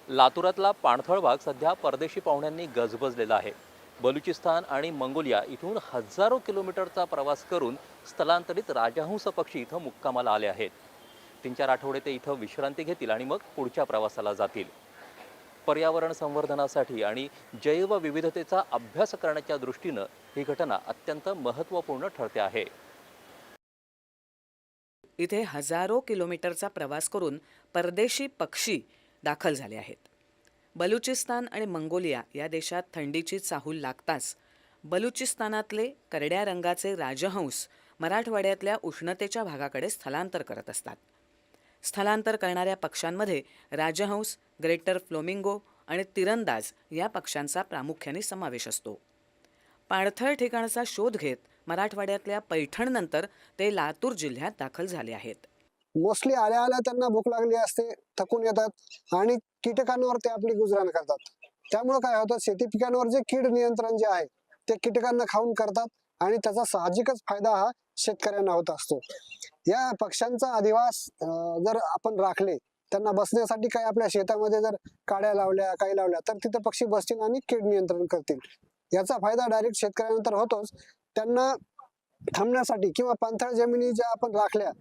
लातूरातला पाणथळ भाग सध्या परदेशी पाहुण्यांनी गजबजलेला आहे। बलुचिस्तान आणि मंगोलिया इथून हजारो किलोमीटरचा प्रवास करून स्थलांतरित राजहंस पक्षी इथं मुक्कामाला आले आहेत। 3-4 आठवडे ते इथं विश्रांती घेतील आणि मग पुढच्या प्रवासाला जातील। पर्यावरण संवर्धनासाठी आणि जैवविविधतेचा अभ्यास करण्याच्या दृष्टीनं ही घटना अत्यंत महत्त्वपूर्ण ठरते आहे। इथे हजारो किलोमीटरचा प्रवास करून परदेशी पक्षी दाखल झाले आहेत। बलुचिस्तान आणि मंगोलिया या देशात थंडीची चाहूल लागताच बलुचिस्तानातले करड्या रंगाचे राजहंस मराठवाड्यातल्या उष्णतेच्या भागाकडे स्थलांतर करत असतात। स्थलांतर करणाऱ्या पक्ष्यांमध्ये राजहंस, ग्रेटर फ्लोमिंगो आणि तिरंदाज या पक्ष्यांचा प्रामुख्याने समावेश असतो। पाणथळ ठिकाणाचा शोध घेत मराठवाड्यातल्या पैठणनंतर ते लातूर जिल्ह्यात दाखल झाले आहेत। मोस्टली आल्या आल्या त्यांना भूक लागली असते, थकून येतात आणि कीटकांवर ते आपली गुजरण करतात। त्यामुळे काय होतं, शेती पिकांवर जे कीड नियंत्रण जे आहे ते कीटकांना खाऊन करतात आणि त्याचा साहजिकच फायदा हा शेतकऱ्यांना होत असतो। या पक्ष्यांचा अधिवास जर आपण राखले, त्यांना बसण्यासाठी काही आपल्या शेतामध्ये जर काड्या लावल्या, काही लावल्या, तर तिथे पक्षी बसतील आणि कीड नियंत्रण करतील। याचा फायदा डायरेक्ट शेतकऱ्यांना तर होतोच, त्यांना थांबण्यासाठी किंवा पाणथळ जमिनी ज्या आपण राखल्या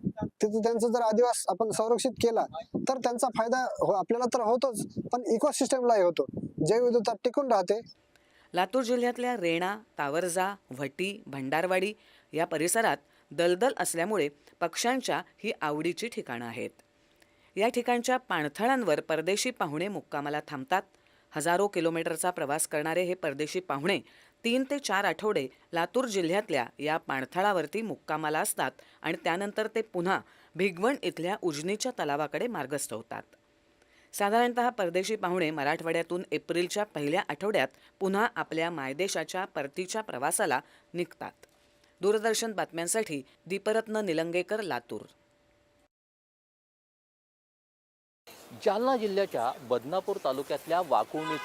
तिथे त्यांचा जर अधिवास आपण संरक्षित केला तर त्यांचा फायदा आपल्याला तर होतोच, पण इकोसिस्टमलाही होतो, जैवविविधता टिकून राहते। लातूर जिल्ह्यातल्या रेणा, तावरजा, व्हटी, भंडारवाडी या परिसरात दलदल असल्यामुळे पक्ष्यांच्या ही आवडीची ठिकाणं आहेत। या ठिकाणच्या पाणथळांवर परदेशी पाहुणे मुक्कामाला थांबतात। हजारो किलोमीटरचा प्रवास करणारे हे परदेशी पाहुणे 3 ते 4 आठवडे लातूर जिल्ह्यातल्या या पाणथळावरती मुक्कामाला असतात आणि त्यानंतर ते पुन्हा भिगवण इथल्या उजनीच्या तलावाकडे मार्गस्थ होतात। साधारणतः परदेशी पाहुणे मराठवाड्यातून एप्रिलच्या पहिल्या आठवड्यात पुन्हा आपल्या मायदेशाच्या परतीच्या प्रवासाला निघतात। दूरदर्शन बातम्यांसाठी दीपरत्न निलंगेकर, लातूर। जालना जिल्ह्याच्या बदनापूर तालुक्यातल्या वाकुळणी